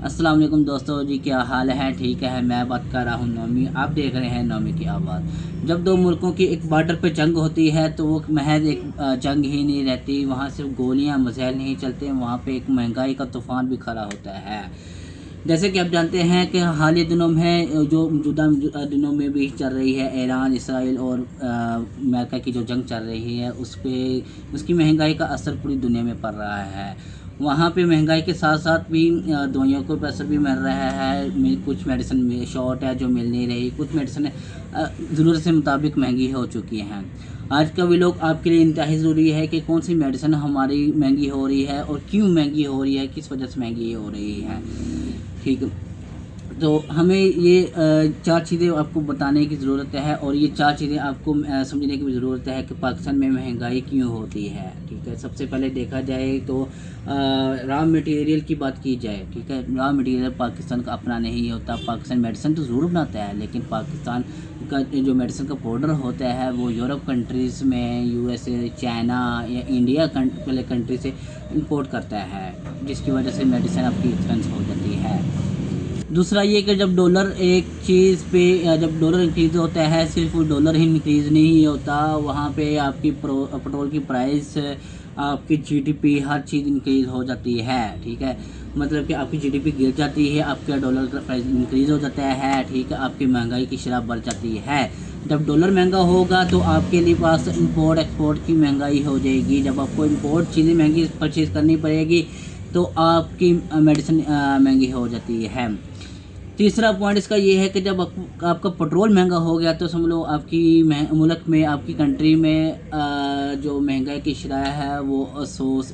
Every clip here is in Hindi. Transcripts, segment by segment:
अस्सलाम वालेकुम दोस्तों जी, क्या हाल है? ठीक है, मैं बात कर रहा हूँ नौमी। आप देख रहे हैं नौमी की आवाज़। जब दो मुल्कों की एक बॉर्डर पे जंग होती है तो वो महज एक जंग ही नहीं रहती, वहाँ सिर्फ गोलियाँ मिसाइल नहीं चलते, वहाँ पे एक महंगाई का तूफ़ान भी खड़ा होता है। जैसे कि आप जानते हैं कि हाल ही दिनों में जो मौजूदा दिनों में भी चल रही है, ईरान इसराइल और अमेरिका की जो जंग चल रही है, उस पे उसकी महंगाई का असर पूरी दुनिया में पड़ रहा है। वहाँ पे महंगाई के साथ साथ भी दवाइयों को पैसा भी मिल रहा है। कुछ मेडिसिन में शॉर्ट है जो मिल नहीं रही, कुछ मेडिसिन ज़रूरत से मुताबिक महंगी हो चुकी हैं। आज का भी लोग आपके लिए इंतहाई ज़रूरी है कि कौन सी मेडिसिन हमारी महंगी हो रही है और क्यों महंगी हो रही है, किस वजह से महंगी हो रही है। ठीक है, तो हमें ये चार चीज़ें आपको बताने की ज़रूरत है और ये चार चीज़ें आपको समझने की भी ज़रूरत है कि पाकिस्तान में महंगाई क्यों होती है। ठीक है, सबसे पहले देखा जाए तो रॉ मटेरियल की बात की जाए। ठीक है, रॉ मटेरियल पाकिस्तान का अपना नहीं होता। पाकिस्तान मेडिसिन तो ज़रूर बनाता है, लेकिन पाकिस्तान का जो मेडिसिन का पाउडर होता है वो यूरोप कंट्रीज़ में, यूएसए, चाइना या इंडिया वाले कंट्री से इंपोर्ट करता है, जिसकी वजह से मेडिसिन आपकी एक्सपेंस हो जाती है। दूसरा ये कि जब डॉलर एक चीज़ पे जब डॉलर इंक्रीज़ होता है, सिर्फ डॉलर ही इंक्रीज़ नहीं होता, वहाँ पे आपकी पेट्रोल की प्राइस, आपकी जीडीपी, हर चीज़ इंक्रीज़ हो जाती है। ठीक है, मतलब कि आपकी जीडीपी गिर जाती है, आपका डॉलर का प्राइस इंक्रीज़ हो जाता है। ठीक है, आपकी महंगाई की शरह बढ़ जाती है। जब डॉलर महंगा होगा तो आपके लिए पास इंपोर्ट एक्सपोर्ट की महंगाई हो जाएगी। जब आपको इंपोर्ट चीज़ें महंगी परचेज़ करनी पड़ेगी तो आपकी मेडिसिन महंगी हो जाती है। तीसरा पॉइंट इसका ये है कि जब आपका पेट्रोल महंगा हो गया तो समझ लो आपकी मुल्क में, आपकी कंट्री में जो महंगाई की शरह है वो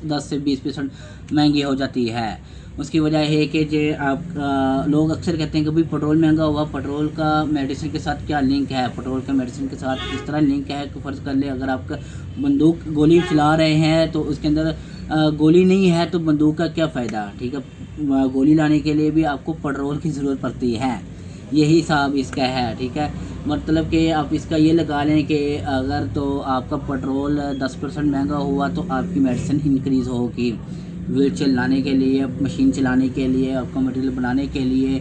10 से 20% महंगी हो जाती है। उसकी वजह है कि जो आप लोग अक्सर कहते हैं कि भाई पेट्रोल महंगा हुआ, पेट्रोल का मेडिसिन के साथ क्या लिंक है। पेट्रोल का मेडिसिन के साथ इस तरह लिंक है कि फ़र्ज़ कर ले, अगर आप बंदूक गोली चला रहे हैं तो उसके अंदर गोली नहीं है तो बंदूक का क्या फ़ायदा। ठीक है, गोली लाने के लिए भी आपको पेट्रोल की ज़रूरत पड़ती है। यही हिसाब इसका है। ठीक है, मतलब कि आप इसका ये लगा लें कि अगर तो आपका पेट्रोल 10% महंगा हुआ तो आपकी मेडिसिन इंक्रीज़ होगी। व्हील चलाने के लिए, मशीन चलाने के लिए, आपका मटेरियल बनाने के लिए,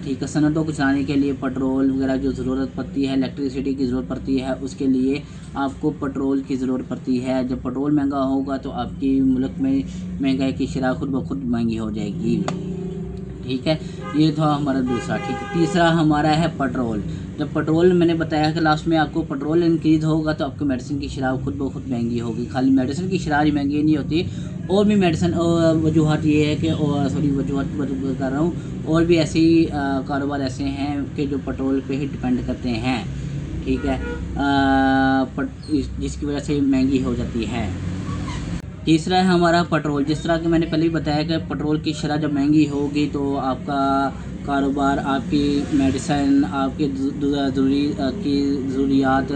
ठीक है, सनतों को चलाने के लिए पेट्रोल वगैरह जो ज़रूरत पड़ती है, इलेक्ट्रिसिटी की ज़रूरत पड़ती है, उसके लिए आपको पेट्रोल की ज़रूरत पड़ती है। जब पेट्रोल महंगा होगा तो आपकी मुल्क में महंगाई की शरह खुद ब खुद महंगी हो जाएगी। ठीक है, ये था हमारा दूसरा। ठीक है, तीसरा हमारा है पेट्रोल। जब पेट्रोल, मैंने बताया कि लास्ट में आपको पेट्रोल इंक्रीज़ होगा तो आपको मेडिसिन की शरह खुद ब खुद महंगी होगी। खाली मेडिसिन की शरह ही महंगी नहीं होती, और भी मेडिसिन वजूहत ये है कि, और सॉरी वजूहत कर रहा हूँ, और भी ऐसे ही कारोबार ऐसे हैं कि जो पेट्रोल पे ही डिपेंड करते हैं। ठीक है, जिसकी वजह से महंगी हो जाती है। तीसरा है हमारा पेट्रोल। जिस तरह कि मैंने पहले ही बताया कि पेट्रोल की शरह जब महंगी होगी तो आपका कारोबार, आपकी मेडिसिन, आपकी ज़रूरियात,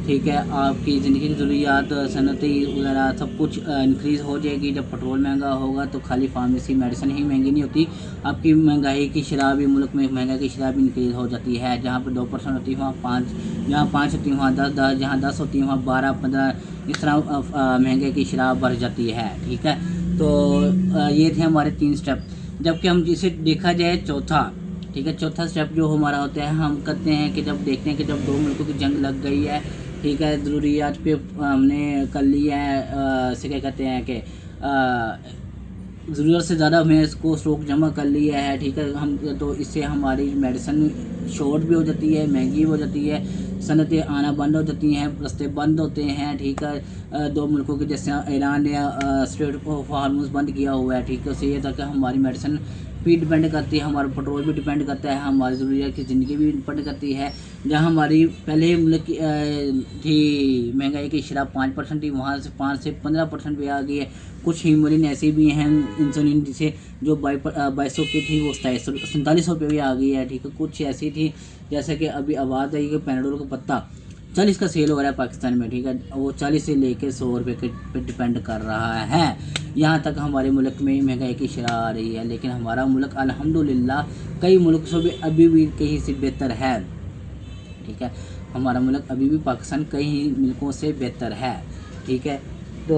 ठीक है, आपकी ज़िंदगी की ज़रूरियात, सनती वगैरह सब कुछ इंक्रीज़ हो जाएगी। जब पेट्रोल महंगा होगा तो खाली फार्मेसी मेडिसिन ही महंगी नहीं होती, आपकी महंगाई की शरह भी, मुल्क में महंगाई की शरह भी इंक्रीज़ हो जाती है। जहाँ पर 2% होती है वहाँ 5, जहाँ 5 होती है वहाँ 10, जहाँ 10 होती है वहाँ 12, 15, इस तरह महंगाई की शरह बढ़ जाती है। ठीक है, तो ये थे हमारे 3 स्टेप। जबकि हम जिसे देखा जाए चौथा, ठीक है, चौथा स्टेप जो हमारा होता है, हम करते हैं कि जब देखते हैं कि जब दो मुल्कों की जंग लग गई है, ठीक है, ज़रूरियात पे हमने कर लिया है, इसे क्या कहते हैं कि ज़रूरत से ज़्यादा हमने इसको स्टॉक जमा कर लिया है। ठीक है, हम तो इससे हमारी मेडिसिन शॉर्ट भी हो जाती है, महंगी हो जाती है, सनतें आना बंद हो जाती हैं, रास्ते बंद होते हैं। ठीक है, दो मुल्कों के जैसे ईरान ने स्ट्रेट ऑफ हार्मोज बंद किया हुआ है। ठीक है, उससे ये था कि हमारी मेडिसिन भी डिपेंड करती है, हमारा पेट्रोल भी डिपेंड करता है, हमारी ज़रूरियात की ज़िंदगी भी डिपेंड करती है। जहाँ हमारी पहले मुल्क की थी महंगाई की शरह 5% थी, वहाँ से 5 से 15% भी आ गई है। कुछ हीमोलिन ऐसी भी हैं, इंसुलिन जिसे जो 2200 की थी वो 4700 पे भी आ गई है। ठीक है, कुछ ऐसी थी जैसे कि अभी आवाज़ आई कि पैनाडोल का पत्ता 40 का सेल हो रहा है पाकिस्तान में। ठीक है, वो 40 से लेकर 100 रुपये पे डिपेंड कर रहा है। यहाँ तक हमारे मुल्क में महंगाई की शरह आ रही है, लेकिन हमारा मुल्क अल्हम्दुलिल्लाह कई मुल्क से भी अभी भी कहीं से बेहतर है। ठीक है, हमारा मुल्क अभी भी पाकिस्तान कई मुल्कों से बेहतर है। ठीक है, तो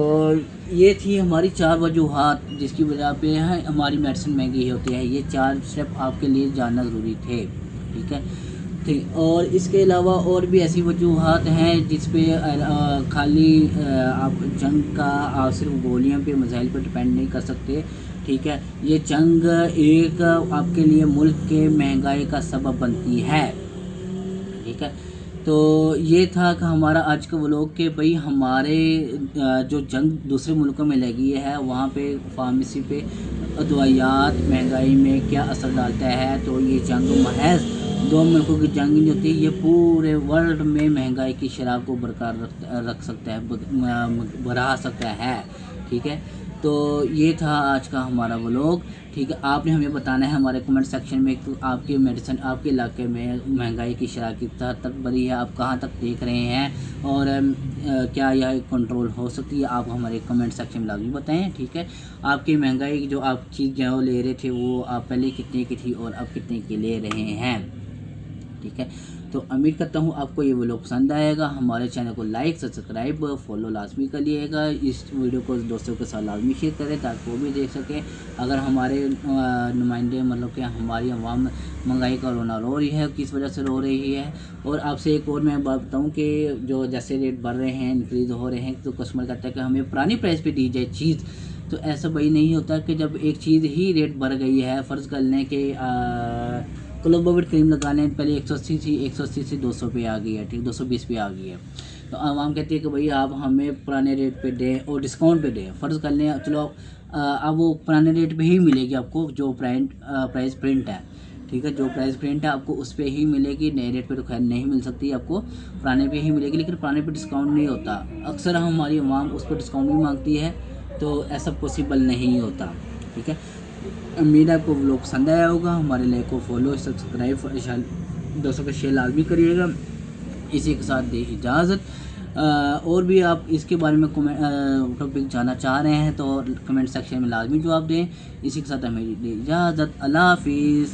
ये थी हमारी 4 वजूहात जिसकी वजह पे है हमारी मेडिसिन महंगी होती है। ये 4 स्टेप आपके लिए जानना ज़रूरी थे, ठीक है। ठीक, और इसके अलावा और भी ऐसी वजूहात हैं जिस पे खाली आप जंग का आप सिर्फ गोलियों पे मसाइल पर डिपेंड नहीं कर सकते, ठीक है। ये जंग एक आपके लिए मुल्क के महंगाई का सबब बनती है, ठीक है। तो ये था कि हमारा आज का व्लॉग के भाई हमारे जो जंग दूसरे मुल्कों में लगी है वहाँ पे फार्मेसी पे अदवायात महंगाई में क्या असर डालता है। तो ये जंग महज 2 मुल्कों की जंग नहीं होती, ये पूरे वर्ल्ड में महंगाई की शरह को बरकरार रख सकता है, बढ़ा सकता है, ठीक है। तो ये था आज का हमारा व्लॉग, ठीक है। आपने हमें बताना है हमारे कमेंट सेक्शन में तो आपके मेडिसिन आपके इलाके में महंगाई की शरह किस हद तक बढ़ी है, आप कहाँ तक देख रहे हैं और क्या यह कंट्रोल हो सकती है, आप हमारे कमेंट सेक्शन में लाजमी बताएं, ठीक है। आपकी महंगाई जो आप चीज़ जो ले रहे थे वो आप पहले कितने की थी और अब कितने की ले रहे हैं, ठीक है। तो उम्मीद करता हूँ आपको ये वीडियो पसंद आएगा। हमारे चैनल को लाइक सब्सक्राइब फॉलो लाजमी करिएगा। इस वीडियो को दोस्तों के साथ लाजमी शेयर करें ताकि वो भी देख सकें। अगर हमारे नुमाइंदे मतलब कि हमारी अवाम महंगाई का रोना रो रही है, किस वजह से रो रही है। और आपसे एक और मैं बात बताऊँ कि जो जैसे रेट बढ़ रहे हैं इंक्रीज़ हो रहे हैं तो कस्टमर कहता है कि हमें पुरानी प्राइस पर दी जाए चीज़। तो ऐसा भाई नहीं होता कि जब एक चीज़ ही रेट बढ़ गई है, फ़र्ज़ कर लें कि क्लोबोविट क्रीम लगा लें, पहले 180 थी, 180 से 200 पे आ गई है, ठीक, 220 पे आ गई है। तो आवाम कहती है कि भाई आप हमें पुराने रेट पे दें और डिस्काउंट पे दें। फ़र्ज़ कर लें चलो अब वो पुराने रेट पे ही मिलेगी आपको जो प्राइस प्रिंट है, ठीक है। जो प्राइस प्रिंट है आपको उस पर ही मिलेगी, नए रेट पे तो खैर नहीं मिल सकती, आपको पुराने पे ही मिलेगी। लेकिन पुराने पे डिस्काउंट नहीं होता, अक्सर हमारी आवाम उस पर डिस्काउंट भी मांगती है, तो ऐसा पॉसिबल नहीं होता, ठीक है। उम्मीद है आपको व्लॉग पसंद आया होगा। हमारे लाइक को फॉलो सब्सक्राइब दोस्तों का शेयर लाजमी करिएगा। इसी के साथ दे इजाज़त। और भी आप इसके बारे में टॉपिक जानना चाह रहे हैं तो कमेंट सेक्शन में लाजमी जवाब दें। इसी के साथ हमें दे इजाज़त। अल्लाह हाफिज़।